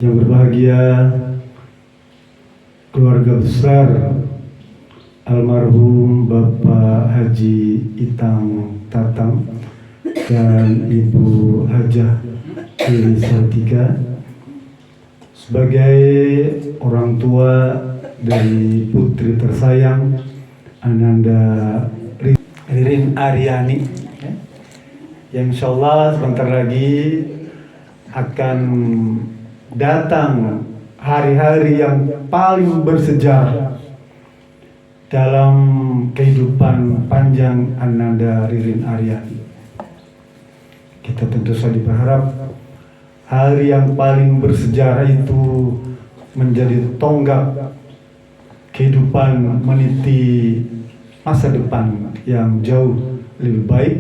Yang berbahagia keluarga besar almarhum Bapak Haji Itang Tatang dan Ibu Hajah Dewi Saltika sebagai orang tua dari putri tersayang Ananda Ririn Aryani yang insya Allah sebentar lagi akan datang hari-hari yang paling bersejarah dalam kehidupan panjang Ananda Ririn Aryani. Kita tentu saja berharap hari yang paling bersejarah itu menjadi tonggak kehidupan meniti masa depan yang jauh lebih baik,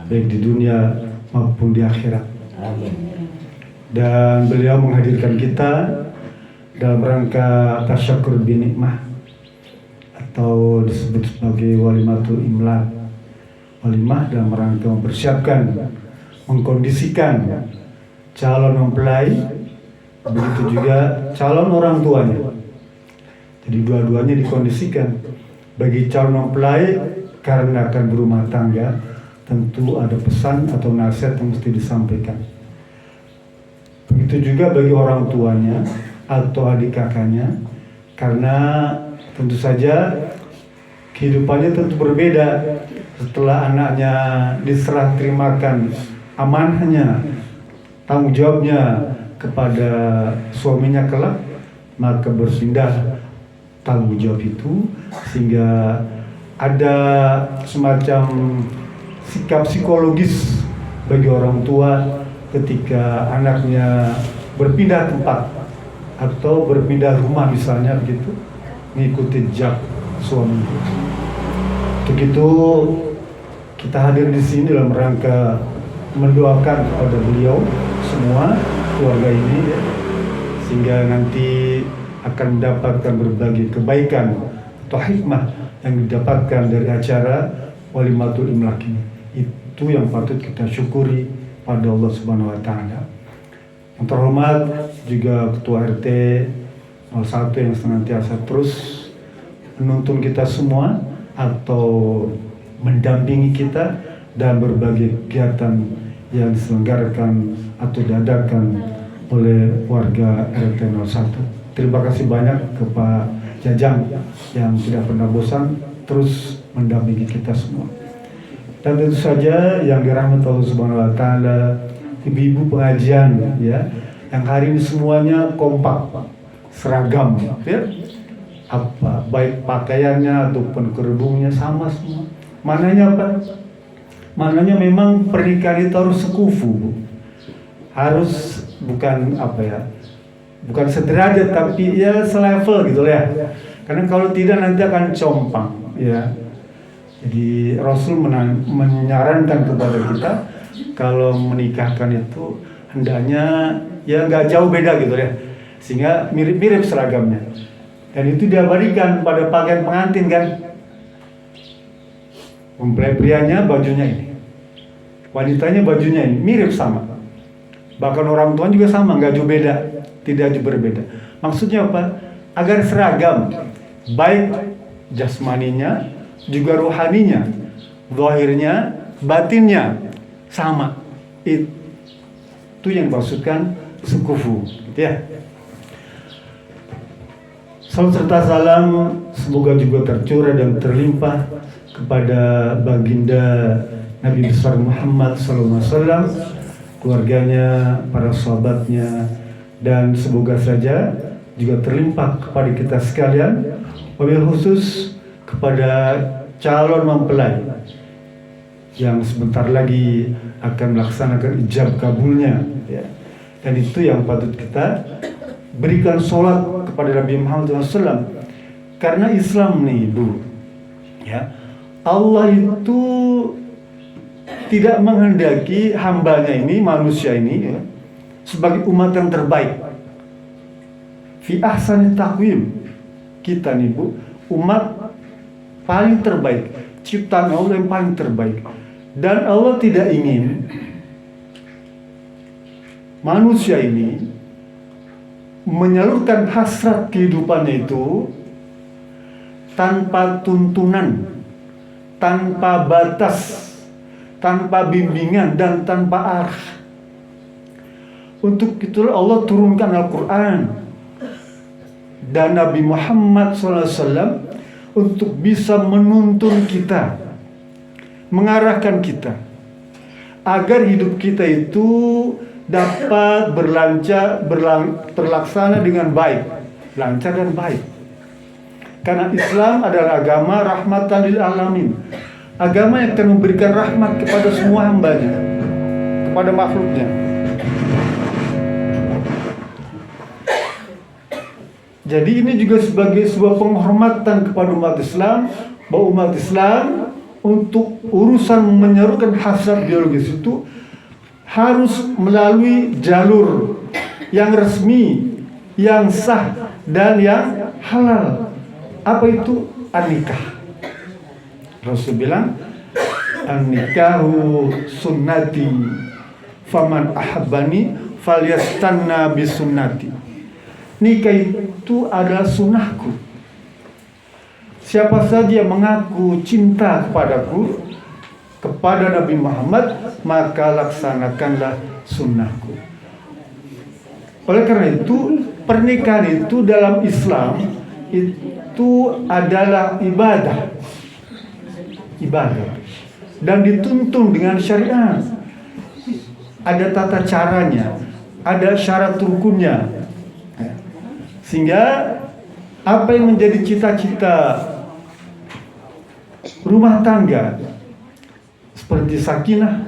baik di dunia maupun di akhirat. Dan beliau menghadirkan kita dalam rangka tasyakur binikmah atau disebut sebagai walimatul imlak. Walimah dalam rangka mempersiapkan, mengkondisikan calon mempelai, begitu juga calon orang tuanya. Jadi dua-duanya dikondisikan. Bagi calon mempelai karena akan berumah tangga, tentu ada pesan atau nasihat yang mesti disampaikan. Begitu juga bagi orang tuanya atau adik kakaknya, karena tentu saja kehidupannya tentu berbeda setelah anaknya diserah terimakan amanahnya, tanggung jawabnya kepada suaminya kelak, maka berpindah tanggung jawab itu sehingga ada semacam sikap psikologis bagi orang tua ketika anaknya berpindah tempat atau berpindah rumah misalnya begitu, mengikuti jejak suami. Untuk itu kita hadir di sini dalam rangka mendoakan kepada beliau semua keluarga ini ya, sehingga nanti akan mendapatkan berbagai kebaikan atau hikmah yang didapatkan dari acara walimatul imlak ini. Itu yang patut kita syukuri pada Allah Subhanahu wa Ta'ala. Yang terhormat juga Ketua RT 01 yang senantiasa terus menuntun kita semua atau mendampingi kita dalam berbagai kegiatan yang diselenggarakan atau diadakan oleh warga RT 01. Terima kasih banyak ke Pak Jajang yang tidak pernah bosan terus mendampingi kita semua. Dan tentu saja yang dirahmati Allah Subhanahu wa Ta'ala, ibu-ibu pengajian ya, yang hari ini semuanya kompak, seragam ya. Apa baik pakaiannya ataupun kerudungnya sama semua. Mananya apa? Mananya memang pernikahan itu harus sekufu, Bu. Harus bukan apa ya? Bukan sederajat tapi ya selevel gitu ya. Karena kalau tidak nanti akan compang ya. Jadi Rasul menyarankan kepada kita kalau menikahkan itu hendaknya ya nggak jauh beda gitu ya, sehingga mirip-mirip seragamnya. Dan itu diabadikan pada pakaian pengantin kan. Mempelai prianya bajunya ini, wanitanya bajunya ini, mirip sama. Bahkan orang tua juga sama, nggak jauh beda, tidak jauh berbeda. Maksudnya apa? Agar seragam, baik jasmaninya juga rohaninya, zahirnya, batinnya sama. Itu yang dimaksudkan sekufu, gitu ya. Salam serta salam semoga juga tercurah dan terlimpah kepada baginda Nabi besar Muhammad SAW, keluarganya, para sahabatnya, dan semoga saja juga terlimpah kepada kita sekalian, wabil khusus kepada calon mempelai yang sebentar lagi akan melaksanakan ijab kabulnya ya. Dan itu yang patut kita berikan sholat kepada Nabi Muhammad SAW, karena Islam nih Bu ya, Allah itu tidak menghendaki hambanya ini, manusia ini ya, sebagai umat yang terbaik fi ahsani taqwim. Kita nih Bu, umat paling terbaik, ciptaan Allah yang paling terbaik. Dan Allah tidak ingin manusia ini menyalurkan hasrat kehidupannya itu tanpa tuntunan, tanpa batas, tanpa bimbingan, dan tanpa arah. Untuk itulah Allah turunkan Al-Quran dan Nabi Muhammad SAW untuk bisa menuntun kita, mengarahkan kita, agar hidup kita itu dapat terlaksana dengan baik, lancar dan baik. Karena Islam adalah agama rahmatan lil alamin, agama yang akan memberikan rahmat kepada semua hambanya, kepada makhluknya. Jadi ini juga sebagai sebuah penghormatan kepada umat Islam, bahwa umat Islam untuk urusan menyalurkan hasrat biologis itu harus melalui jalur yang resmi, yang sah, dan yang halal. Apa itu? An-nikah. Rasul bilang, an-nikahu sunnati, faman ahabbani falyastanna bisunnati. Nikah itu adalah sunnahku. Siapa saja yang mengaku cinta kepadaku, kepada Nabi Muhammad, maka laksanakanlah sunnahku. Oleh karena itu, pernikahan itu dalam Islam itu adalah ibadah, dan dituntun dengan syariat. Ada tata caranya, ada syarat rukunnya, sehingga apa yang menjadi cita-cita rumah tangga seperti sakinah,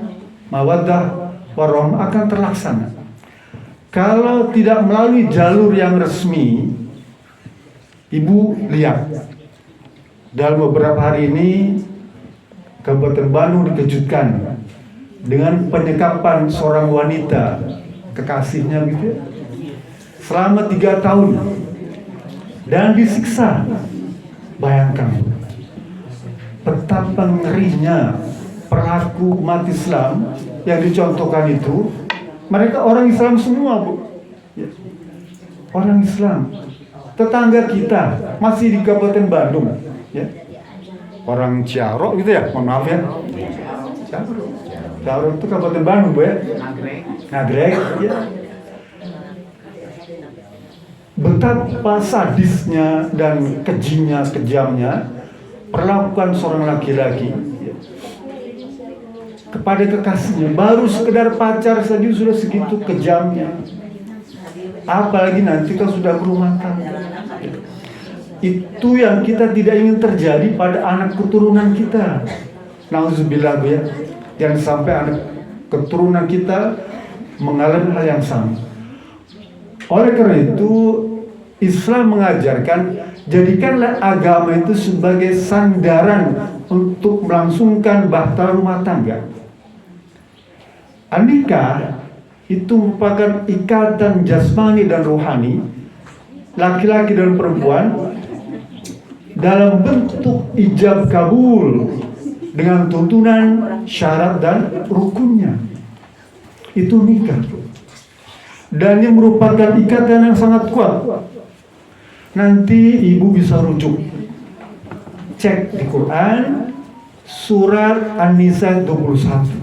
mawaddah, warahmah akan terlaksana. Kalau tidak melalui jalur yang resmi, Ibu lihat dalam beberapa hari ini Kabupaten Bandung dikejutkan dengan penyekapan seorang wanita kekasihnya gitu, selama 3 tahun dan disiksa. Bayangkan betapa ngerinya pelaku umat Islam yang dicontohkan itu. Mereka orang Islam semua, Bu. Orang Islam. Tetangga kita masih di Kabupaten Bandung, ya. Orang Ciaro gitu ya, mohon maaf ya. Ciaro itu Kabupaten Bandung, Bu ya. Nagreg, ya. Betapa sadisnya dan kejamnya perlakuan seorang laki-laki kepada kekasihnya. Baru sekedar pacar saja sudah segitu kejamnya, apalagi nanti kalau sudah berumah tangga. Itu yang kita tidak ingin terjadi pada anak keturunan kita. Nauzubillah, Bu ya. Jangan sampai anak keturunan kita mengalami hal yang sama. Oleh karena itu, Islam mengajarkan, jadikanlah agama itu sebagai sandaran untuk melangsungkan bahtera rumah tangga. Nikah itu merupakan ikatan jasmani dan rohani, laki-laki dan perempuan, dalam bentuk ijab kabul dengan tuntunan, syarat, dan rukunnya. Itu nikah. Dan ini merupakan ikatan yang sangat kuat. Nanti Ibu bisa rujuk, cek di Quran surat An-Nisa 21.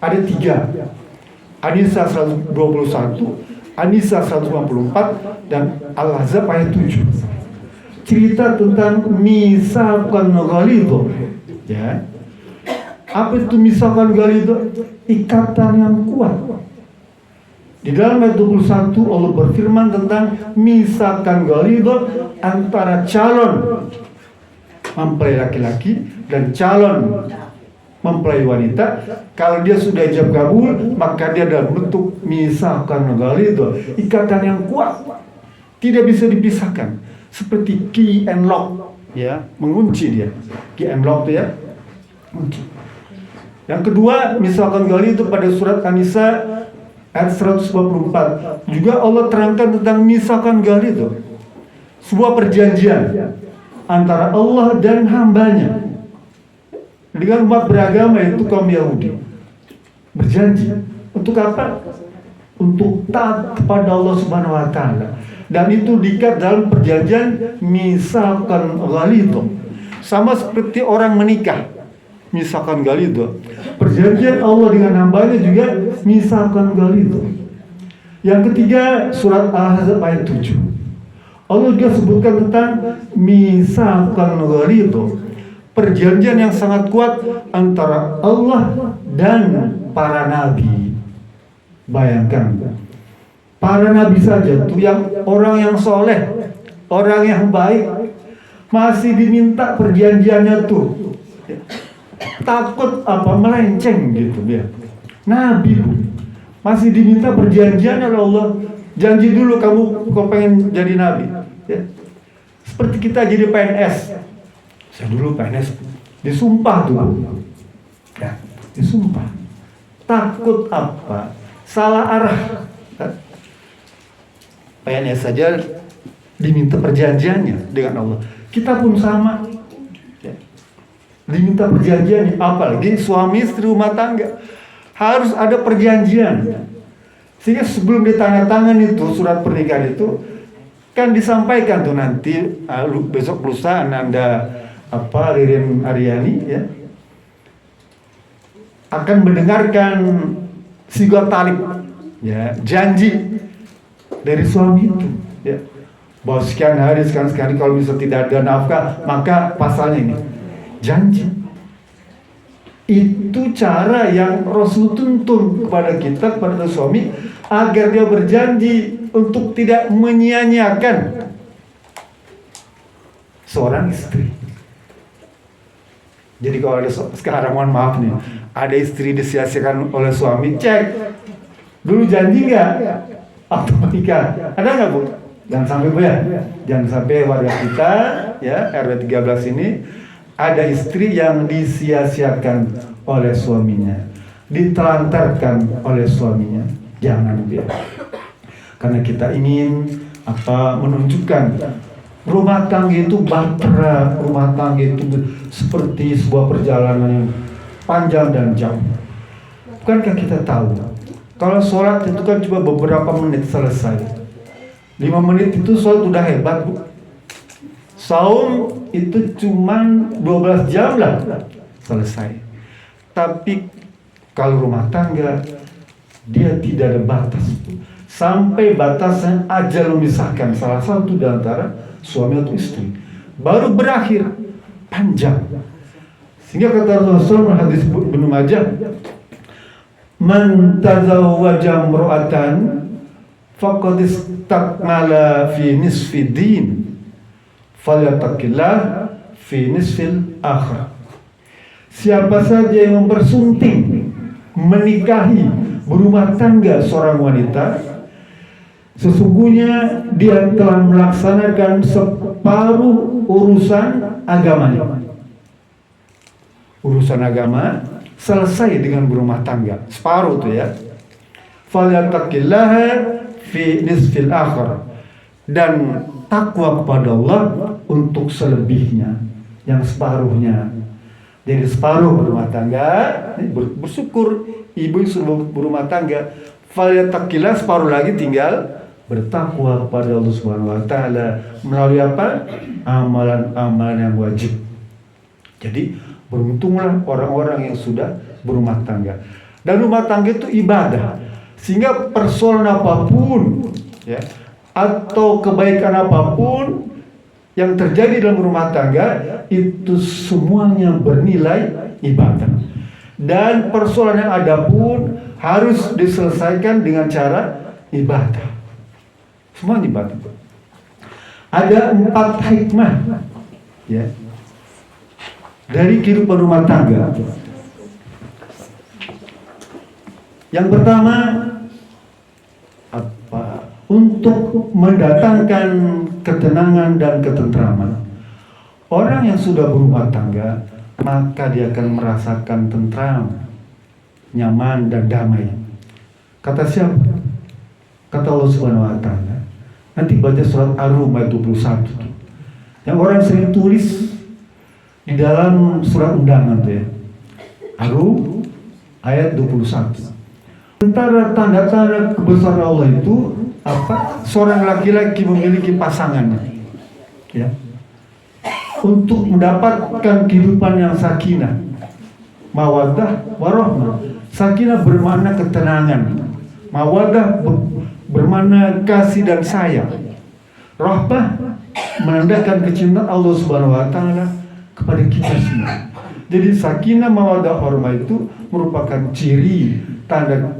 Ada 3. An-Nisa 121, An-Nisa 154, dan Al-Ahzab ayat 7. Cerita tentang misaqan ghalidho, ya. Apa itu misaqan ghalidho? Ikatan yang kuat. Di dalam ayat 21 Allah berfirman tentang misaqan ghalidho antara calon mempelai laki-laki dan calon mempelai wanita. Kalau dia sudah ijab kabul, maka dia dalam bentuk misaqan ghalidho, ikatan yang kuat, tidak bisa dipisahkan. Seperti key and lock, ya, mengunci dia. Key and lock itu ya, kunci. Yang kedua, misalkan gali itu pada surat An-Nisa ayat 124. Juga Allah terangkan tentang misalkan gali itu, sebuah perjanjian antara Allah dan hambanya dengan umat beragama, itu kaum Yahudi. Berjanji untuk apa? untuk taat kepada Allah Subhanahu wa taala. Dan itu diikat dalam perjanjian misalkan ghalidho. Sama seperti orang menikah. Misalkan ghalidho. Perjanjian Allah dengan hambanya juga misalkan ghalidho. Yang ketiga, surat Al-Ahzab ayat 7. Allah juga sebutkan tentang misalkan ghalidho. Perjanjian yang sangat kuat antara Allah dan para nabi. Bayangkan, para nabi saja tuh orang yang soleh, orang yang baik, masih diminta perjanjiannya tuh. Takut melenceng gitu ya. Nabi masih diminta perjanjian oleh Allah. Janji dulu kamu kalau pengen jadi nabi. Ya. Seperti kita jadi PNS. Saya dulu PNS disumpah dulu. Ya, disumpah. Takut apa? Salah arah. PNS saja diminta perjanjiannya dengan Allah. Kita pun sama. Ya. Diminta perjanjiannya, apalagi suami istri rumah tangga. Harus ada perjanjian. Sehingga sebelum ditandatangan itu surat pernikahan itu kan disampaikan tuh nanti besok lusa Anda Ririn Aryani ya akan mendengarkan sigat talib ya, janji dari suami itu ya, bahwa sekian hari sekian kalau bisa tidak ada nafkah maka pasalnya ini janji. Itu cara yang Rasul tuntun kepada kita, kepada suami, agar dia berjanji untuk tidak menyia-nyiakan seorang istri. Jadi kalau ada sekarang, mohon maaf nih, ada istri disia-siakan oleh suami, cek dulu janji nggak waktu menikah, ada nggak Bu? Jangan sampai Bu ya, jangan sampai warga kita ya RW 13 ini ada istri yang disia-siakan oleh suaminya, ditelantarkan oleh suaminya. Jangan Bu ya, karena kita ingin menunjukkan rumah tangga itu bahtera, rumah tangga itu seperti sebuah perjalanan yang panjang dan jauh. Bukankah kita tahu kalau sholat itu kan cuma beberapa menit selesai. 5 menit itu sholat udah hebat Bu. Saum itu cuma 12 jam lah selesai. Tapi kalau rumah tangga dia tidak ada batas. Sampai batasnya ajal memisahkan salah satu di antara suami atau istri. Baru berakhir panjang. Sehingga kata Rasulullah hadis Ibnu Majah, "Man tazawwaja imra'atan faqad istakmala fi nisfi din, falyattaqillah fi nisfil akhir." Siapa saja yang mempersunting menikahi berumah tangga seorang wanita, sesungguhnya dia telah melaksanakan separuh urusan agamanya. Urusan agama selesai dengan berumah tangga, separuh itu ya. Falyattaqillaha fi nisfil akhir, dan takwa kepada Allah untuk selebihnya, yang separuhnya. Jadi separuh berumah tangga, bersyukur ibu berumah tangga. Falyattaqillah, separuh lagi tinggal bertakwa kepada Allah Subhanahu wa taala melalui apa? Amalan-amalan yang wajib. Jadi beruntunglah orang-orang yang sudah berumah tangga. Dan rumah tangga itu ibadah. Sehingga persoalan apapun ya, atau kebaikan apapun yang terjadi dalam rumah tangga itu semuanya bernilai ibadah. Dan persoalan yang ada pun harus diselesaikan dengan cara ibadah. Semua ibadah. Ada 4 hikmah ya dari kehidupan rumah tangga. Yang pertama untuk mendatangkan ketenangan dan ketentraman. Orang yang sudah berumah tangga, maka dia akan merasakan tentram, nyaman dan damai. Kata siapa? Kata Allah Subhanahu wa taala. Nanti baca surat Ar-Rum ayat 21. Yang orang sering tulis di dalam surat undangan tuh ya. Ar-Rum ayat 21. Antara tanda-tanda kebesaran Allah itu apa? Seorang laki-laki memiliki pasangannya, ya, untuk mendapatkan kehidupan yang sakinah, mawaddah, warahmah. Sakinah bermakna ketenangan, mawaddah bermakna kasih dan sayang, rahmah menandakan kecintaan Allah Subhanahu wa taala kepada kita semua. Jadi sakinah, mawaddah, warahmah itu merupakan ciri tanda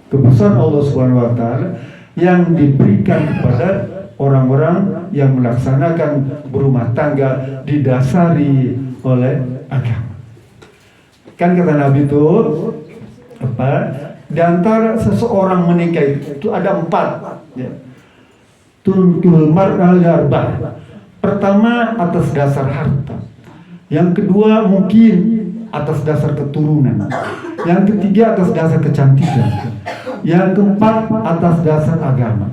kebesaran Allah Subhanahu wa taala yang diberikan kepada orang-orang yang melaksanakan berumah tangga didasari oleh agama. Kan kata Nabi itu apa? Di antara seseorang menikah itu ada 4, ya. Tunkul mar'al arba'ah. Pertama atas dasar harta. Yang kedua mungkin atas dasar keturunan. Yang ketiga atas dasar kecantikan. Yang keempat atas dasar agama.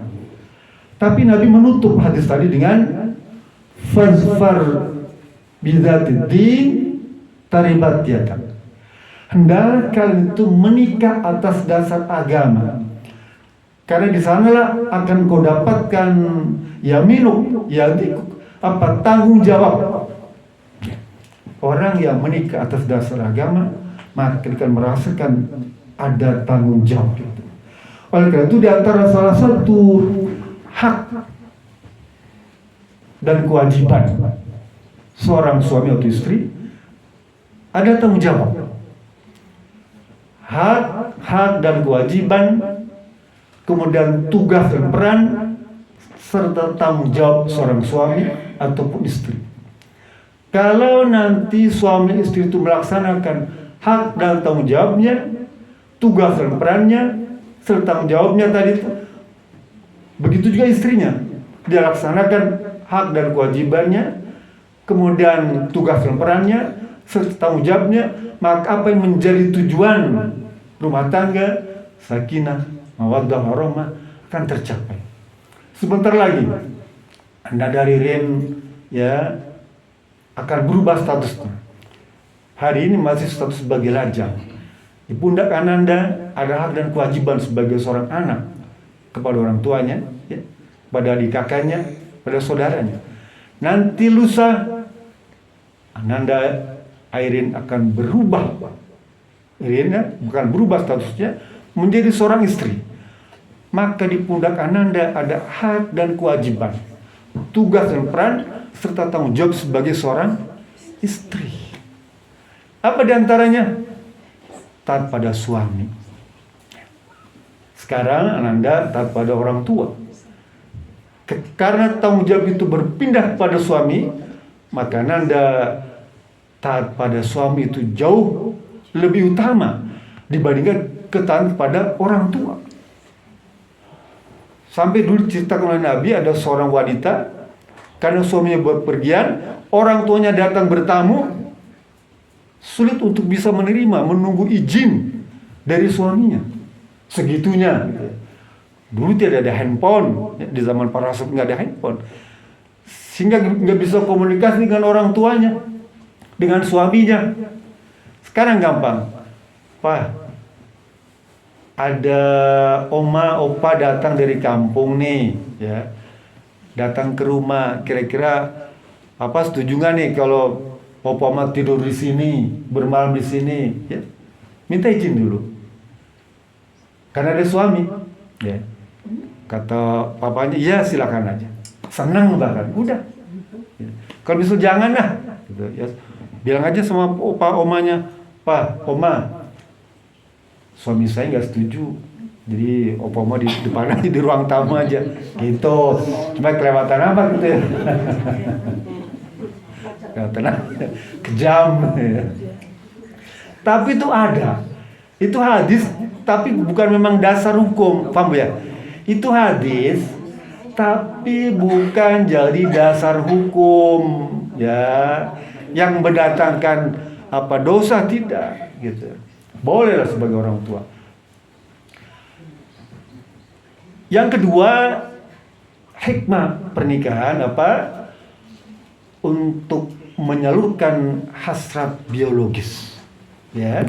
Tapi Nabi menutup hadis tadi dengan fazfar bidzatiddin taribat yadak. Hendaklah kalian itu menikah atas dasar agama. Karena di sanalah akan kau dapatkan yaminuk, yaitu apa? Tanggung jawab. Orang yang menikah atas dasar agama, maka akan merasakan ada tanggung jawab itu. Oleh karena itu di antara salah satu hak dan kewajiban seorang suami atau istri ada tanggung jawab. Hak dan kewajiban, kemudian tugas dan peran serta tanggung jawab seorang suami ataupun istri. Kalau nanti suami istri itu melaksanakan hak dan tanggung jawabnya, tugas dan perannya serta tanggung jawabnya tadi itu, begitu juga istrinya, dia laksanakan hak dan kewajibannya, kemudian tugas dan perannya serta tanggung jawabnya, maka apa yang menjadi tujuan rumah tangga, sakinah, mawaddah, warahmah akan tercapai. Sebentar lagi Anda dari Rin, ya, akan berubah statusnya. Hari ini masih status sebagai lajang. Di pundak Ananda ada hak dan kewajiban sebagai seorang anak kepada orang tuanya, ya, pada adik kakaknya, pada saudaranya. Nanti lusa Ananda Airin akan berubah. Airin bukan berubah statusnya menjadi seorang istri. Maka di pundak Ananda ada hak dan kewajiban, tugas dan peran serta tanggung jawab sebagai seorang istri. Apa diantaranya? Taat pada suami. Sekarang Ananda taat pada orang tua. Karena tanggung jawab itu berpindah pada suami, maka Ananda taat pada suami itu jauh lebih utama dibandingkan ketaatan pada orang tua. Sampai dulu ceritakan oleh Nabi, ada seorang wanita, karena suaminya bepergian, orang tuanya datang bertamu, sulit untuk bisa menerima, menunggu izin dari suaminya. Segitunya. Dulu tidak ada handphone, di zaman para rasul nggak ada handphone, sehingga nggak bisa komunikasi dengan orang tuanya, dengan suaminya. Sekarang gampang, Pak. Ada oma, opa datang dari kampung nih, ya, datang ke rumah. Kira-kira apa, setuju nggak nih kalau opa oma tidur di sini, bermalam di sini? Ya, minta izin dulu. Karena ada suami, ya. Kata papanya, iya silakan aja. Senang bahkan, udah. Ya. Kalau bisa jangan lah, gitu, ya. Bilang aja sama opa omanya, Pak, oma, suami saya nggak setuju, jadi opa oma di depan aja, di ruang tamu aja, gitu. Cuma kelewatan apa gitu ya? Kelewatan kejam. Ya. Tapi itu ada, itu hadis, tapi bukan memang dasar hukum, paham ya? Itu hadis, tapi bukan jadi dasar hukum, ya, yang mendatangkan apa dosa, tidak, gitu. Bolehlah sebagai orang tua. Yang kedua, hikmah pernikahan apa? Untuk menyalurkan hasrat biologis, ya.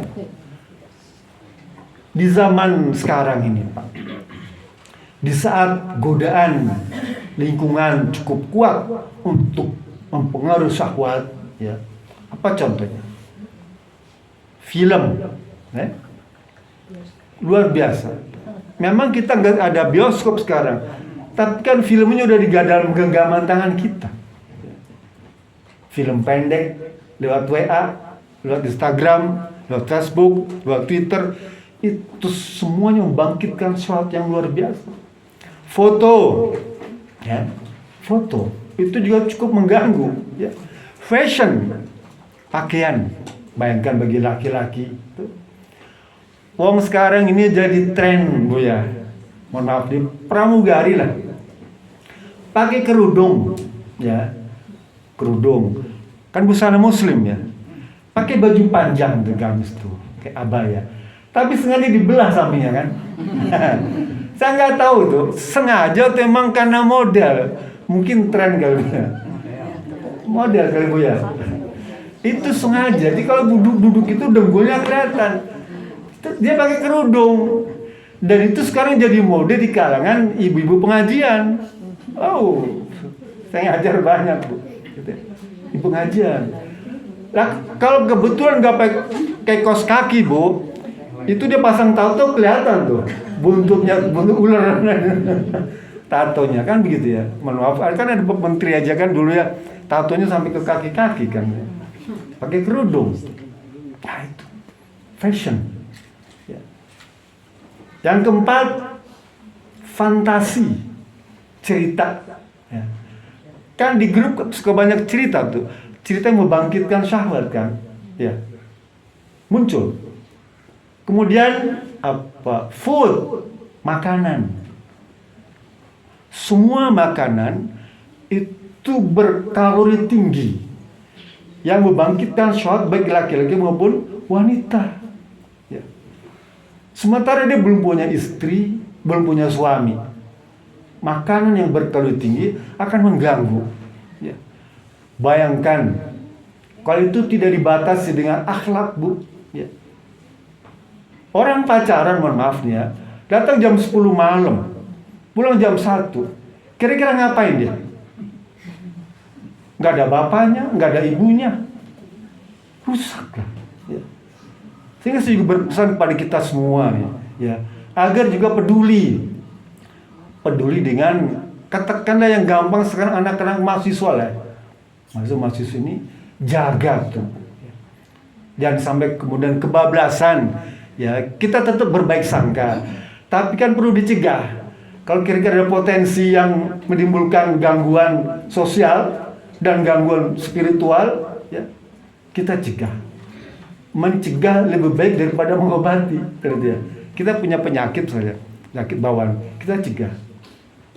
Di zaman sekarang ini, Pak, di saat godaan lingkungan cukup kuat untuk mempengaruhi syahwat, ya, apa contohnya? Film, ya, luar biasa. Memang kita nggak ada bioskop sekarang, tapi kan filmnya udah di dalam genggaman tangan kita. Film pendek lewat WA, lewat Instagram, lewat Facebook, lewat Twitter, itu semuanya membangkitkan sesuatu yang luar biasa. Foto, ya, foto itu juga cukup mengganggu, ya. Fashion, pakaian, bayangkan bagi laki-laki. Wong sekarang ini jadi tren, Bu ya. Mohon maaf, di pramugari lah. Pakai kerudung, ya. Kerudung. Kan busana muslim ya. Pakai baju panjang tuh, gamis tuh, kayak abaya. Tapi sengaja dibelah sampingnya kan. Saya nggak tahu tuh, sengaja atau emang karena model. Mungkin tren kali ya. Model kali Bu ya. Itu sengaja. Jadi kalau duduk itu dengkulnya kelihatan. Dia pakai kerudung, dan itu sekarang jadi mode di kalangan ibu-ibu pengajian. Oh, saya ngajar banyak Bu, di pengajian. Nah, kalau kebetulan nggak pakai kaos kaki Bu, itu dia pasang tato kelihatan tuh, buntut ular, tatonya kan begitu ya. Maaf, kan ada menteri aja kan dulu ya, tatonya sampai ke kaki-kaki kan, pakai kerudung. Nah itu fashion. Yang keempat, fantasi, cerita. Ya. Kan di grup suka banyak cerita tuh, cerita yang membangkitkan syahwat kan, ya, muncul. Kemudian apa? Food, makanan. Semua makanan itu berkalori tinggi, yang membangkitkan syahwat baik laki-laki maupun wanita. Sementara dia belum punya istri, belum punya suami. Makanan yang berkalori tinggi akan mengganggu. Ya. Bayangkan, kalau itu tidak dibatasi dengan akhlak Bu. Ya. Orang pacaran, mohon maaf nih ya, datang jam 10 malam, pulang jam 1. Kira-kira ngapain dia? Nggak ada bapaknya, nggak ada ibunya. Rusak lah. Ya. Sehingga saya juga berpesan kepada kita semua ya, agar juga peduli dengan, katakanlah yang gampang sekarang anak-anak mahasiswa lah, mahasiswa ini jaga tuh, jangan sampai kemudian kebablasan ya. Kita tetap berbaik sangka, tapi kan perlu dicegah. Kalau kira-kira ada potensi yang menimbulkan gangguan sosial dan gangguan spiritual, ya kita cegah. Mencegah lebih baik daripada mengobati. Kita punya penyakit saja, penyakit bawaan, kita cegah.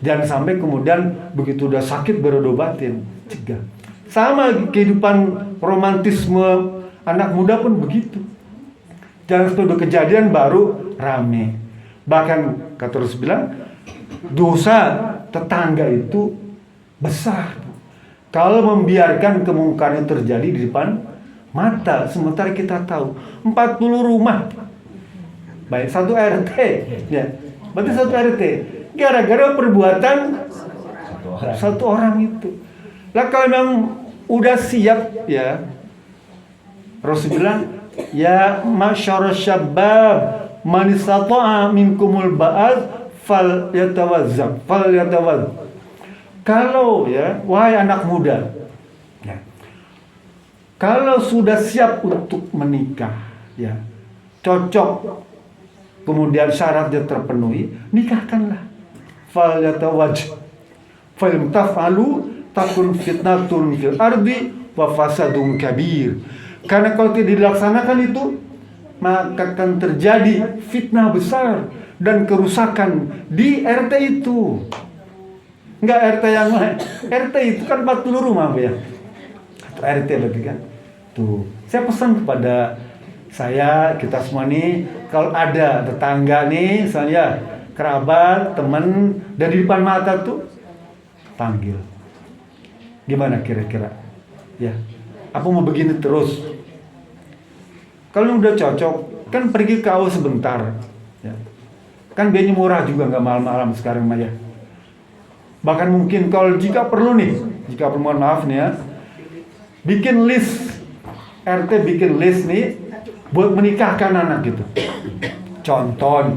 Jangan sampai kemudian begitu udah sakit baru diobatin, cegah. Sama kehidupan romantisme anak muda pun begitu. Jangan setelah kejadian baru rame. Bahkan kata Rasul bilang, dosa tetangga itu besar kalau membiarkan kemungkaran terjadi di depan mata, sementara kita tahu 40 rumah, baik satu RT, ya, berarti satu RT, gara-gara perbuatan satu orang itu. Lah kalau memang udah siap, ya, Rasul bilang, ya masyarakat syabab, man istata'a minkumul ba'ad fal yatawazzab. Kalau ya, wahai anak muda, kalau sudah siap untuk menikah, ya, cocok, kemudian syaratnya terpenuhi, nikahkanlah. Fal yatawajj. Fa in taf'alu takun fitnatun fil ardi wa fasadun kabir. Karena kalau tidak dilaksanakan itu, maka akan terjadi fitnah besar dan kerusakan di RT itu. Enggak RT yang lain. RT itu kan 40 rumah, ya. Atau RT berarti kan. Tuh, saya pesan kepada kita semua nih, kalau ada tetangga nih, misalnya kerabat, teman, dari depan mata tuh, panggil. Gimana kira-kira? Ya, apa mau begini terus? Kalau udah cocok, kan pergi ke awal sebentar. Ya. Kan biayanya murah juga, nggak mahal-mahal sekarang mah ya. Bahkan mungkin kalau jika perlu nih, mohon maaf nih ya, bikin list, RT bikin list nih buat menikahkan anak gitu. Contoh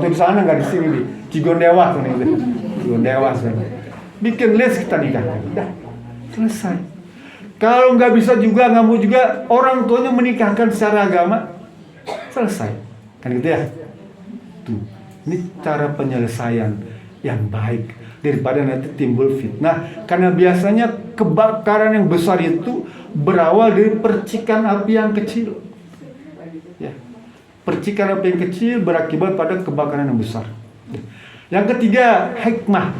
di sana nggak di sini nih, Cigondewas nih, Cigondewas kan. Bikin list kita nikahkan, udah selesai. Kalau nggak bisa juga, nggak mau juga, orang tuanya menikahkan secara agama, selesai, kan gitu ya. Tuh, ini cara penyelesaian yang baik daripada nanti timbul fitnah. Karena biasanya kebakaran yang besar itu berawal dari percikan api yang kecil. Ya. Percikan api yang kecil berakibat pada kebakaran yang besar. Yang ketiga, hikmah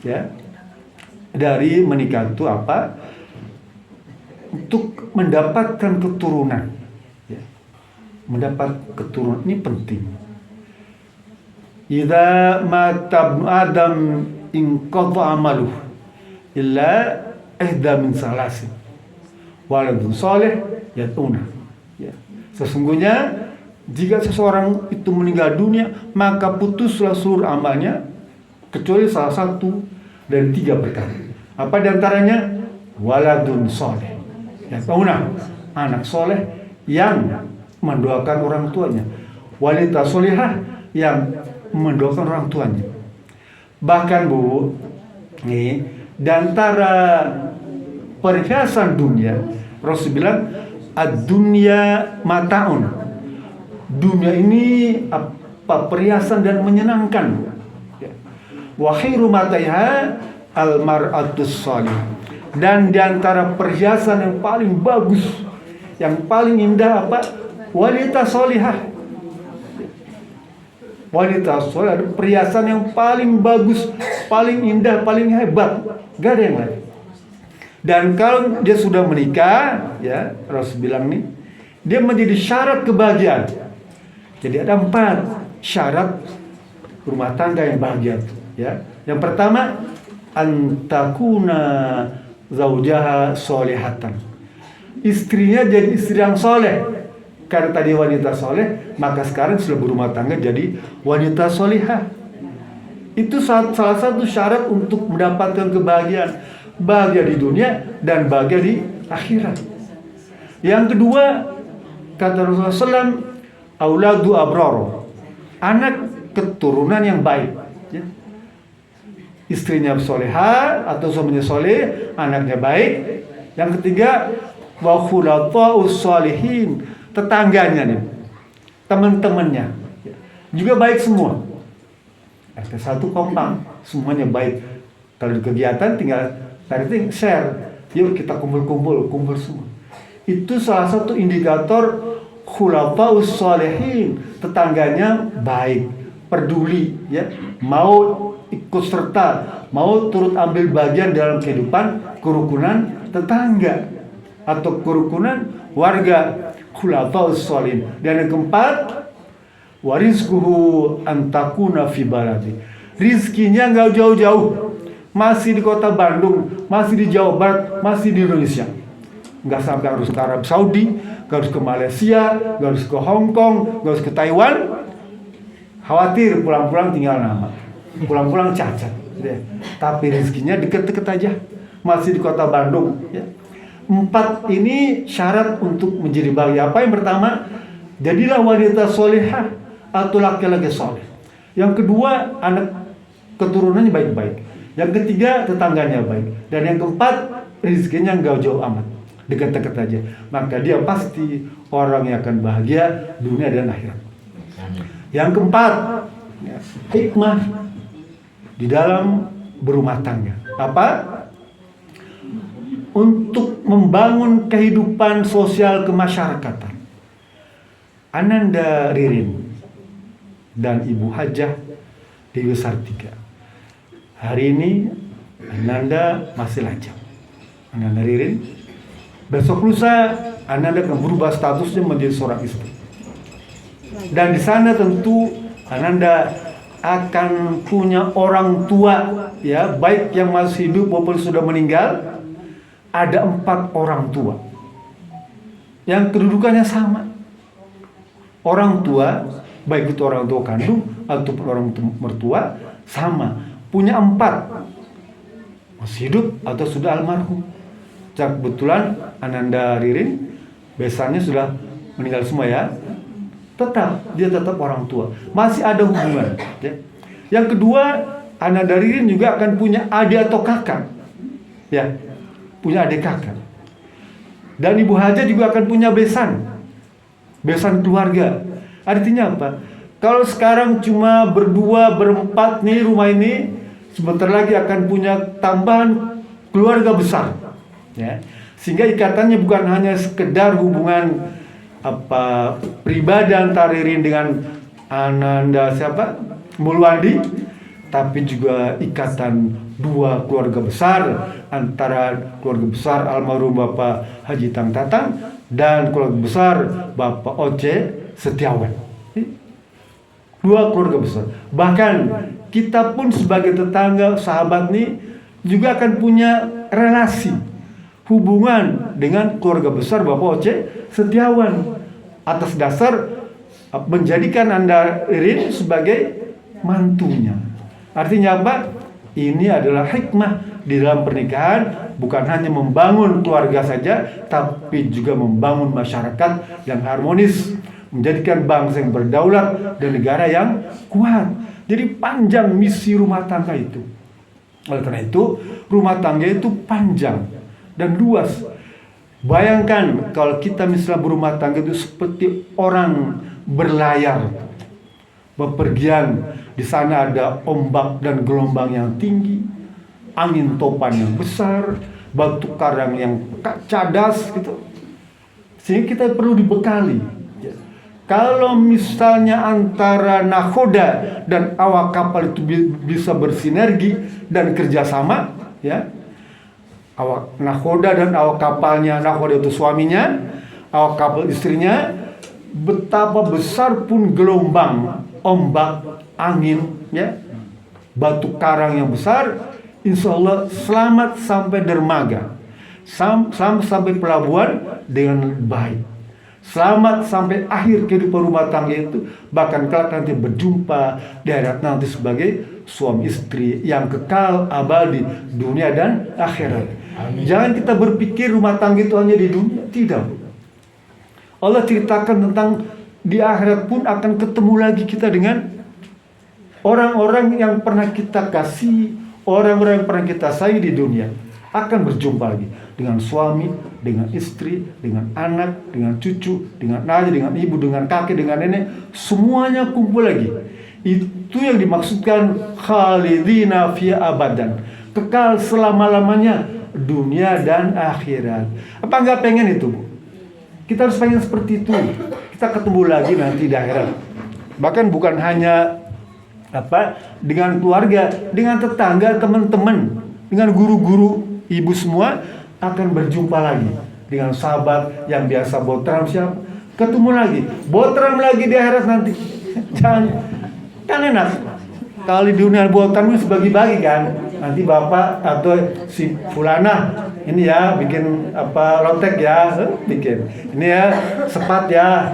ya dari menikah itu apa? Untuk mendapatkan keturunan. Ya. Mendapat keturunan ini penting. Idza mata Adam inqadha amaluh illa ihda min salasin waladun salih yatuna. Ya. Sesungguhnya jika seseorang itu meninggal dunia, maka putuslah seluruh amalnya kecuali salah satu dari 3 perkara. Apa diantaranya? Waladun salih yatuna, anak soleh yang mendoakan orang tuanya. Wanita solihah yang mendoakan orang tuanya. Bahkan Bu, nih, di antara perhiasan dunia, Rasul bilang, ad-dunya mataun. Dunia ini apa? Perhiasan dan menyenangkan. Wa khairu mataiha al-mar'atus salih. Dan di antara perhiasan yang paling bagus, yang paling indah apa? Wanita solihah. Wanita soleh ada perhiasan yang paling bagus, paling indah, paling hebat, gak ada yang lain. Dan kalau dia sudah menikah, ya Rasul bilang nih, dia menjadi syarat kebahagiaan. Jadi ada 4 syarat rumah tangga yang bahagia. Ya, yang pertama, antakuna zaujaha solehatan. Istrinya jadi istri yang soleh. Karena tadi wanita soleh, maka sekarang sudah berumah tangga jadi wanita solihah. Itu salah satu syarat untuk mendapatkan kebahagiaan. Bahagia di dunia dan bahagia di akhirat. Yang kedua, kata Rasulullah SAW, auladu abraro. Anak keturunan yang baik. Ya. Istrinya solehah atau suaminya soleh, anaknya baik. Yang ketiga, wa khulata'us sholihin. Tetangganya nih, teman-temannya juga baik semua. RT 1 kompak, semuanya baik. Kalau di kegiatan tinggal tadi share, yuk kita kumpul semua. Itu salah satu indikator khulafaus sholihin. Tetangganya baik, peduli, ya, mau ikut serta, mau turut ambil bagian dalam kehidupan kerukunan tetangga atau kerukunan warga. Khulafaus sholihin. Dan yang keempat, warizquhu antakuna fi baladi. Rizkinya nggak jauh-jauh, masih di kota Bandung, masih di Jawa Barat, masih di Indonesia. Nggak sampai harus ke Arab Saudi, nggak harus ke Malaysia, nggak harus ke Hong Kong, nggak harus ke Taiwan. Khawatir pulang-pulang tinggal nama, pulang-pulang cacat. Tapi rizkinya deket-deket aja, masih di kota Bandung. Ya. 4 ini syarat untuk menjadi bahagia. Apa yang pertama? Jadilah wanita solehah atau laki-laki soleh. Yang kedua, anak keturunannya baik-baik. Yang ketiga, tetangganya baik. Dan yang keempat, rezekinya nggak jauh amat, dekat-dekat aja. Maka dia pasti orang yang akan bahagia dunia dan akhirat. Yang keempat, hikmah di dalam berumah tangga. Apa? Untuk membangun kehidupan sosial kemasyarakatan. Ananda Ririn dan Ibu Hajah Dewi Sartika. Hari ini Ananda masih lajang. Ananda Ririn. Besok lusa Ananda akan berubah statusnya menjadi seorang istri. Dan di sana tentu Ananda akan punya orang tua, ya, baik yang masih hidup maupun sudah meninggal. Ada 4 orang tua yang kedudukannya sama. Orang tua baik itu orang tua kandung ataupun orang mertua, sama, punya 4, masih hidup atau sudah almarhum. Kebetulan Ananda Ririn besannya sudah meninggal semua ya, dia tetap orang tua, masih ada hubungan ya. Yang kedua, Ananda Ririn juga akan punya adik atau kakak ya, punya adik kakak. Dan Ibu Haja juga akan punya besan keluarga. Artinya apa? Kalau sekarang cuma berdua, berempat nih rumah ini, sebentar lagi akan punya tambahan keluarga besar ya. Sehingga ikatannya bukan hanya sekedar hubungan pribadi antara Ririn dengan Ananda Mulwandi, tapi juga ikatan 2 keluarga besar, antara keluarga besar almarhum Bapak Haji Tang Tatang dan keluarga besar Bapak Oce Setiawan. 2 keluarga besar. Bahkan kita pun sebagai tetangga, sahabat nih juga akan punya relasi, hubungan dengan keluarga besar Bapak Oce Setiawan, atas dasar menjadikan Anda Ririn sebagai mantunya. Artinya apa? Ini adalah hikmah di dalam pernikahan, bukan hanya membangun keluarga saja, tapi juga membangun masyarakat yang harmonis, menjadikan bangsa yang berdaulat dan negara yang kuat. Jadi panjang misi rumah tangga itu. Oleh karena itu, rumah tangga itu panjang dan luas. Bayangkan kalau kita misalnya berumah tangga itu seperti orang berlayar, bepergian. Di sana ada ombak dan gelombang yang tinggi, angin topan yang besar, batu karang yang cadas gitu. Sehingga kita perlu dibekali. Kalau misalnya antara nakoda dan awak kapal itu bisa bersinergi dan kerjasama, ya, awak nakoda dan awak kapalnya, nakoda itu suaminya, awak kapal istrinya, betapa besar pun gelombang, ombak, angin, ya, batu karang yang besar, insya Allah selamat sampai dermaga, selamat sampai pelabuhan dengan baik, selamat sampai akhir kehidupan rumah tangga itu, bahkan kelak nanti berjumpa di akhirat nanti sebagai suami istri yang kekal abadi dunia dan akhirat. Amin. Jangan kita berpikir rumah tangga itu hanya di dunia, tidak. Allah ceritakan tentang di akhirat pun akan ketemu lagi kita dengan orang-orang yang pernah kita kasih, orang-orang yang pernah kita sayangi di dunia, akan berjumpa lagi dengan suami, dengan istri, dengan anak, dengan cucu, dengan ayah, dengan ibu, dengan kakek, dengan nenek, semuanya kumpul lagi. Itu yang dimaksudkan khalidina fi abadan, kekal selama-lamanya dunia dan akhirat. Apa enggak pengen itu, Bu? Kita harus pengen seperti itu. Kita ketemu lagi nanti di akhirat. Bahkan bukan hanya dengan keluarga, dengan tetangga, teman-teman, dengan guru-guru, ibu semua akan berjumpa lagi dengan sahabat yang biasa botram siapa, ketemu lagi, botram lagi di akhirat nanti. Jangan, kan enak kalau di dunia botram itu bagi-bagi kan, nanti bapak atau si fulana ini ya bikin lotek ya, bikin ini ya sepat ya.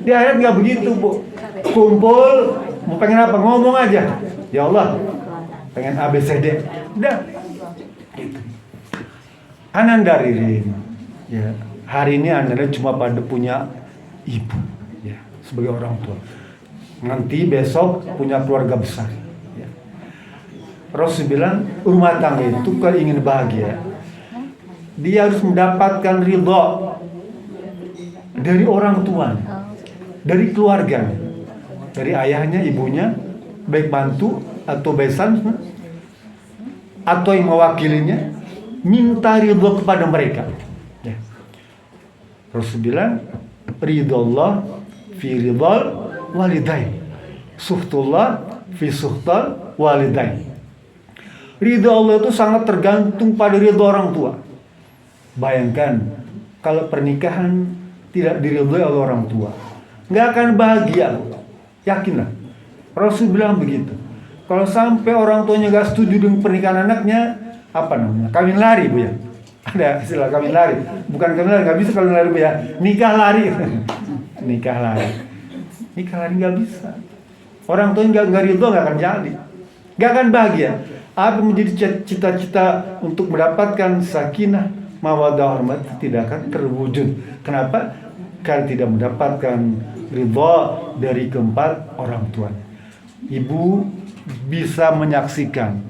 Di akhirat nggak begitu, Bu. Kumpul, mau pengen apa, ngomong aja, ya Allah pengen ABCD, udah gitu. Ananda Ririn ya, hari ini Ananda cuma pada punya ibu ya, sebagai orang tua, nanti besok punya keluarga besar ya. Rasul bilang rumah tangga itu kalau ingin bahagia, dia harus mendapatkan ridho dari orang tuanya, dari keluarganya, dari ayahnya, ibunya, baik bantu atau besan atau yang mewakilinya, minta ridho kepada mereka. Ya. Rasul bilang, ridho Allah fi ridhal walidain, suhtullah fi suhtal walidain. Ridho Allah itu sangat tergantung pada ridho orang tua. Bayangkan kalau pernikahan tidak diridhoi oleh orang tua, nggak akan bahagia. Yakinlah, Rasul bilang begitu. Kalau sampai orang tuanya nggak setuju dengan pernikahan anaknya, kawin lari, Bu ya. Ada istilah kawin lari, bukan kawin lari, nggak bisa kawin lari, Bu ya. Nikah lari, nikah lari. nikah lagi nggak bisa. Orang tua nggak ridho, nggak akan jadi, nggak akan bahagia. Apa menjadi cita-cita untuk mendapatkan sakinah, mawaddah, rahmat tidak akan terwujud. Kenapa? Karena tidak mendapatkan ridho dari keempat orang tua. Ibu bisa menyaksikan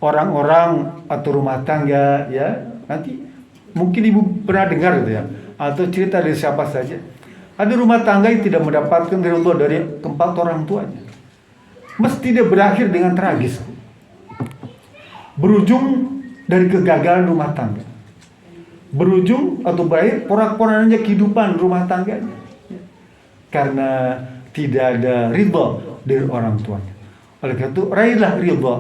orang-orang atau rumah tangga, ya, nanti mungkin ibu pernah dengar gitu ya, atau cerita dari siapa saja. Ada rumah tangga yang tidak mendapatkan ridho dari keempat orang tuanya. Mesti dia berakhir dengan tragis. Berujung dari kegagalan rumah tangga. Berujung atau berakhir porak-porandanya kehidupan rumah tangganya. Karena tidak ada ridho dari orang tuanya. Oleh karena itu, raihlah ridho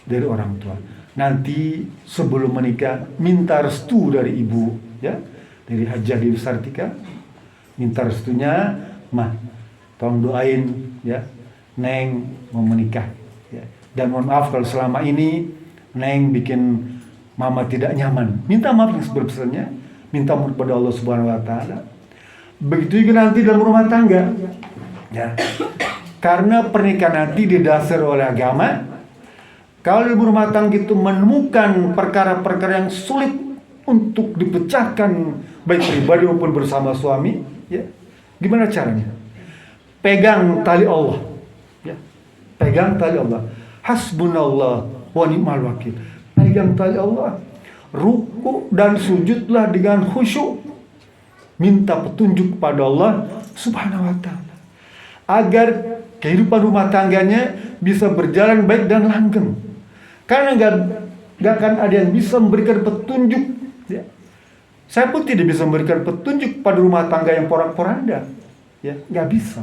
dari orang tua. Nanti sebelum menikah, minta restu dari ibu, ya, dari Hajah Dewi Sartika. Minta restunya, mah, tolong doain, ya, Neng mau menikah, ya. Dan mohon maaf kalau selama ini Neng bikin mama tidak nyaman. Minta maaf yang sebesar-besarnya, minta maaf kepada Allah Subhanahu Wa Taala. Begitu juga nanti dalam rumah tangga, ya. Karena pernikahan nanti didasari oleh agama. Kalau ibu rumah tangga itu menemukan perkara-perkara yang sulit untuk dipecahkan, baik pribadi maupun bersama suami, ya, gimana caranya? Pegang tali Allah, ya, pegang tali Allah. Hasbunallah wa ni'mal wakil. Pegang tali Allah. Ruku dan sujudlah dengan khusyuk. Minta petunjuk kepada Allah Subhanahu Wa Taala agar kehidupan rumah tangganya bisa berjalan baik dan langgeng. Karena nggak akan ada yang bisa memberikan petunjuk, ya. Saya pun tidak bisa memberikan petunjuk pada rumah tangga yang porak-poranda, ya, nggak bisa.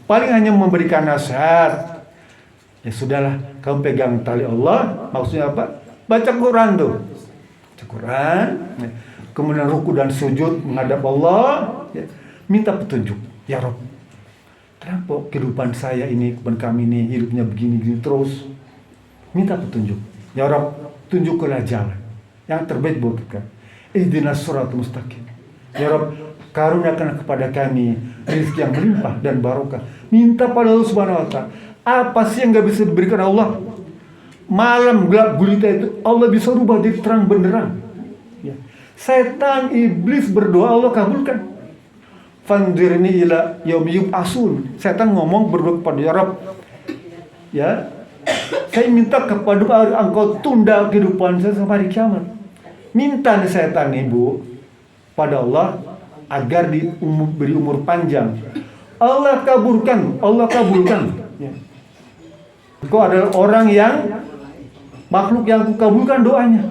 Paling hanya memberikan nasihat. Ya sudahlah, kamu pegang tali Allah. Maksudnya apa? Baca Quran tuh, baca Quran, ya. Kemudian ruku dan sujud menghadap Allah, ya. Minta petunjuk, ya Rabb. Kenapa kehidupan saya ini, kehidupan kami ini hidupnya begini-gini terus? Minta petunjuk. Ya Rabb, tunjukkanlah jalan yang terbaik buat kita. Ihdinas siratal mustaqim. Ya Rabb, karuniakan kepada kami rezeki yang berlimpah dan barokah. Minta pada Allah Subhanahu Wa Taala. Apa sih yang gak bisa diberikan Allah? Malam gelap gulita itu Allah bisa rubah jadi terang benderang. Ya. Setan, iblis berdoa, Allah kabulkan. Fandirni ila yaumi yub'atsun. Setan ngomong berdoa kepada ya Rabb, ya, saya minta kepada engkau tunda kehidupan saya sampai hari kiamat. Minta nih setan, ibu, pada Allah agar beri umur panjang. Allah kabulkan, Allah kabulkan. Ya. Kau adalah orang yang makhluk yang kukabulkan doanya.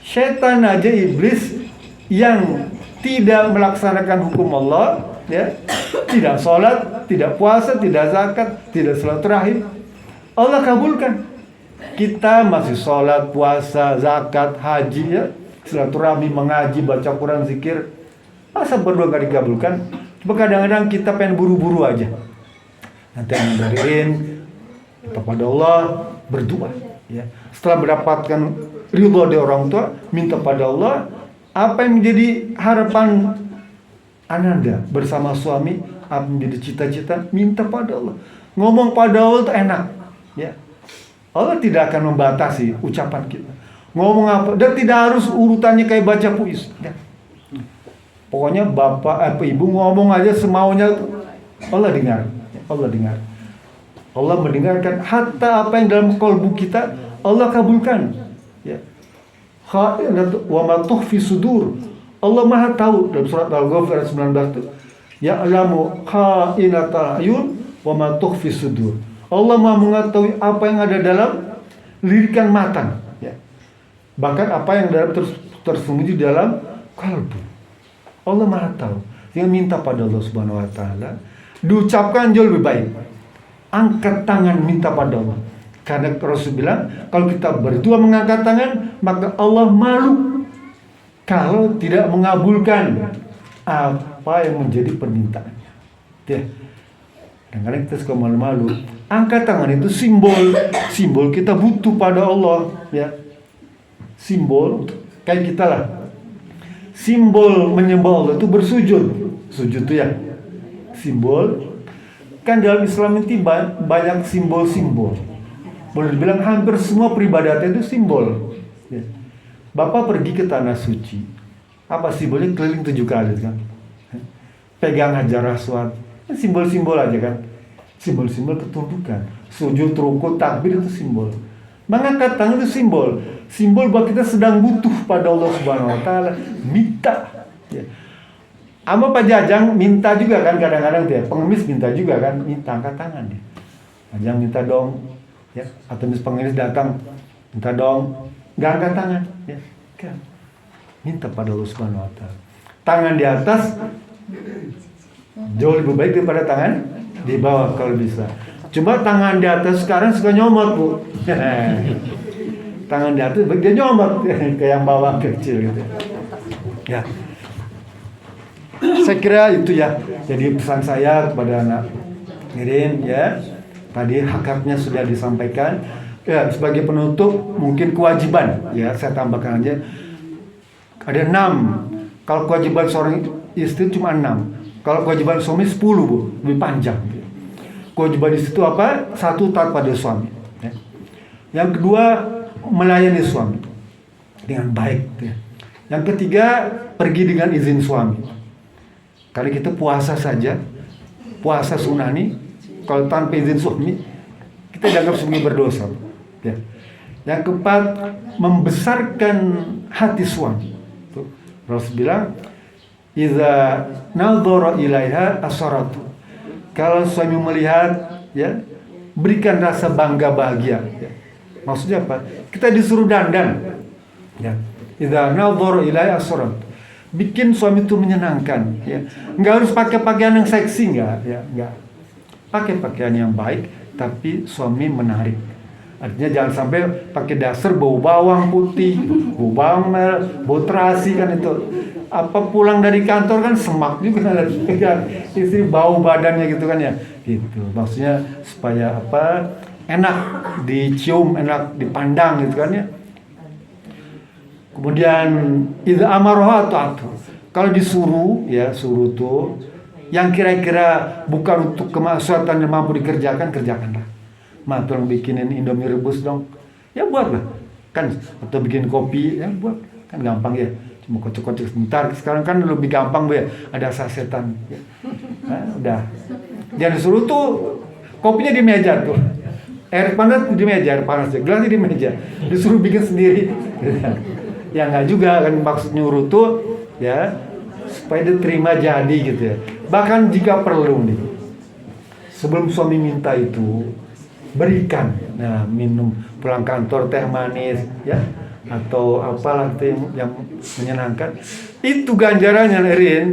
Setan aja, iblis yang tidak melaksanakan hukum Allah, ya, tidak sholat, tidak puasa, tidak zakat, tidak silaturahim, Allah kabulkan. Kita masih sholat, puasa, zakat, haji, ya, silaturahmi, mengaji, baca Quran, zikir, masa berdoa gak dikabulkan? Cuma kadang-kadang kita pengen buru-buru aja. Nanti ngadarin kepada Allah, berdoa, ya. Setelah mendapatkan ridho dari orang tua, minta pada Allah. Apa yang menjadi harapan Ananda bersama suami, apa menjadi cita-cita, minta pada Allah. Ngomong pada Allah itu enak, ya. Allah tidak akan membatasi ucapan kita. Ngomong apa, dan tidak harus urutannya kayak baca puisi, ya. Pokoknya bapak atau ibu ngomong aja semaunya, Allah dengar, Allah dengar. Allah mendengarkan, hatta apa yang dalam kalbu kita Allah kabulkan, ya. Wa ma tukhfi sudur. Allah Maha tahu dalam surat Al-Ghafir ayat 19 itu, ya'lamu kha'inatal ayun wa ma tukhfi sudur. Allah Maha mengetahui apa yang ada dalam lirikan mata, ya. Bahkan apa yang tersembunyi dalam kalbu. Allah Maha tahu. Yang minta pada Allah Subhanahu Wa Taala diucapkan jauh lebih baik. Angkat tangan minta pada Allah. Karena Rasul bilang, kalau kita berdua mengangkat tangan, maka Allah malu kalau tidak mengabulkan apa yang menjadi permintaannya. Ya. Kadang-kadang kita suka malu-malu. Angkat tangan itu simbol kita butuh pada Allah, ya. Simbol kayak kita lah. Simbol menyembah Allah itu bersujud. Sujud itu ya, simbol. Kan dalam Islam itu banyak simbol-simbol. Boleh dibilang hampir semua peribadatan itu simbol. Ya. Bapak pergi ke tanah suci, apa simbolnya? Keliling 7 kali kan. Pegang Hajar Aswad, simbol-simbol aja kan. Simbol-simbol ketundukan. Sujud, rukuk, takbir itu simbol. Mengangkat tangan itu simbol. Simbol bahwa kita sedang butuh pada Allah Subhanahu wa taala, minta. Ya. Ama Pak Jajang minta juga kan kadang-kadang dia, pengemis minta juga kan, minta angkat tangan dia. Jajang minta dong, ya. Atau pengemis datang, minta dong, nggak angkat tangan, ya. Kan. Minta pada Allah Subhanahu wa taala. Tangan di atas jauh lebih baik daripada tangan di bawah kalau bisa. Cuma tangan di atas sekarang suka nyomot, Bu. Tangan di atas dia nyomot ke yang bawah kecil gitu. Ya. Saya kira itu ya. Jadi pesan saya kepada anak Nirin ya. Tadi haknya sudah disampaikan. Ya, sebagai penutup mungkin kewajiban ya saya tambahkan aja. Ada 6. Kalau kewajiban seorang istri cuma 6. Kalau kewajiban suami 10, Bu, lebih panjang. Kewajiban istri itu apa? 1, taat pada suami. Ya. Yang kedua, melayani suami dengan baik. Ya. Yang ketiga, pergi dengan izin suami. Kalau kita puasa saja, puasa sunani, kalau tanpa izin suami, kita dianggap sebagai berdosa. Ya. Yang keempat, membesarkan hati suami. Rasul bilang, "Iza nadhara ilaiha asaratu." Kalau suami melihat, ya, berikan rasa bangga bahagia. Ya. Maksudnya apa? Kita disuruh dandan. Ya. Iza nadhara ilaiha asaratu. Bikin suami itu menyenangkan, ya. Nggak harus pakai pakaian yang seksi, nggak. Pakai pakaian yang baik, tapi suami menarik. Artinya jangan sampai pakai dasar bau bawang putih, bau bawang merah, bau terasi kan itu. Apa pulang dari kantor kan semak juga kan, istri bau badannya gitu kan ya. Gitu. Maksudnya supaya apa? Enak dicium, enak dipandang gitu kan ya. Kemudian idza amaroha ta'atu. Kalau disuruh ya, suruh tuh yang kira-kira bukan untuk kemaslahatan yang mampu dikerjakan, kerjakanlah. Tolong bikinin Indomie rebus dong. Ya buatlah. Kan atau bikin kopi, ya buat. Kan gampang ya. Cuma kocok-kocok sebentar. Sekarang kan lebih gampang, Bu ya. Ada sasetan. Ya. Nah, udah. Jangan disuruh tuh kopinya di meja tuh. Air panas di meja, air panas ya. Gelasnya di meja. Disuruh bikin sendiri. Ya nggak juga kan, maksud nyuruh tuh ya supaya diterima jadi gitu ya. Bahkan jika perlu nih, sebelum suami minta itu berikan, nah minum pulang kantor teh manis ya atau apalah teh yang menyenangkan. Itu ganjarannya Rin,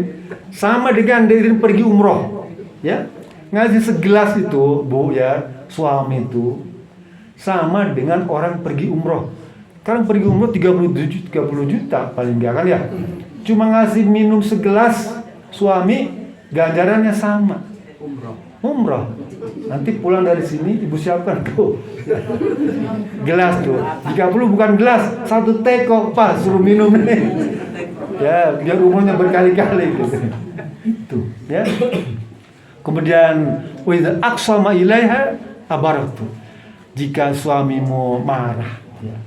sama dengan Rin pergi umroh ya, ngasih segelas itu Bu ya suami itu sama dengan orang pergi umroh. Sekarang pergi umroh 30 juta paling enggak kan ya. Cuma ngasih minum segelas suami ganjarannya sama. Umroh. Nanti pulang dari sini ibu siapkan tuh gelas tuh. 30 bukan gelas, 1 teko pas suruh minum nih. Ya, biar umurnya berkali-kali gitu. Itu ya. Kemudian wa idza aqsama ilaiha abaratu. Jika suamimu marah ya.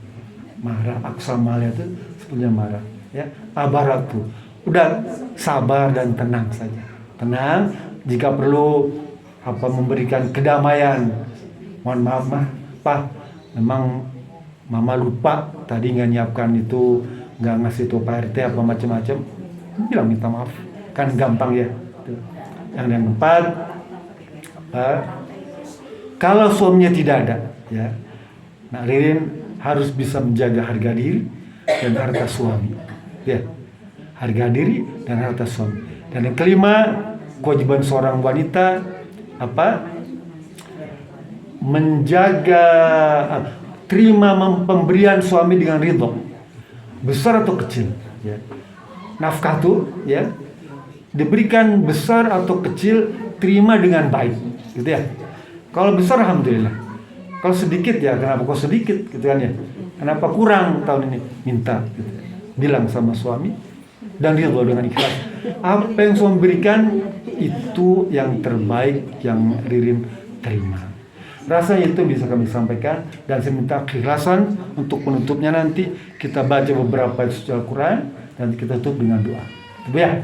Marah, aksamalnya itu sebetulnya marah ya, abaratu, udah sabar dan tenang saja, tenang. Jika perlu apa memberikan kedamaian, mohon maaf Pak, memang Mama lupa tadi nggak nyiapkan itu, nggak ngasih tuh Pak RT apa macam-macam, bilang minta maaf, kan gampang ya. Yang keempat, kalau suaminya tidak ada ya, nah Ririn harus bisa menjaga harga diri dan harta suami. Ya, harga diri dan harta suami. Dan yang kelima, kewajiban seorang wanita apa? Menjaga, terima pemberian suami dengan ridho, besar atau kecil. Ya. Nafkah tuh, ya, diberikan besar atau kecil, terima dengan baik, gitu ya. Kalau besar, alhamdulillah. Kalau sedikit ya, kenapa kok sedikit gitu kan ya? Kenapa kurang tahun ini? Minta gitu. Bilang sama suami, dan ridho dengan ikhlas. Apa yang Suami berikan itu yang terbaik yang Ririn terima. Rasanya itu bisa kami sampaikan, dan saya minta keikhlasan untuk penutupnya. Nanti kita baca beberapa ayat suci Al-Quran dan kita tutup dengan doa. Ya.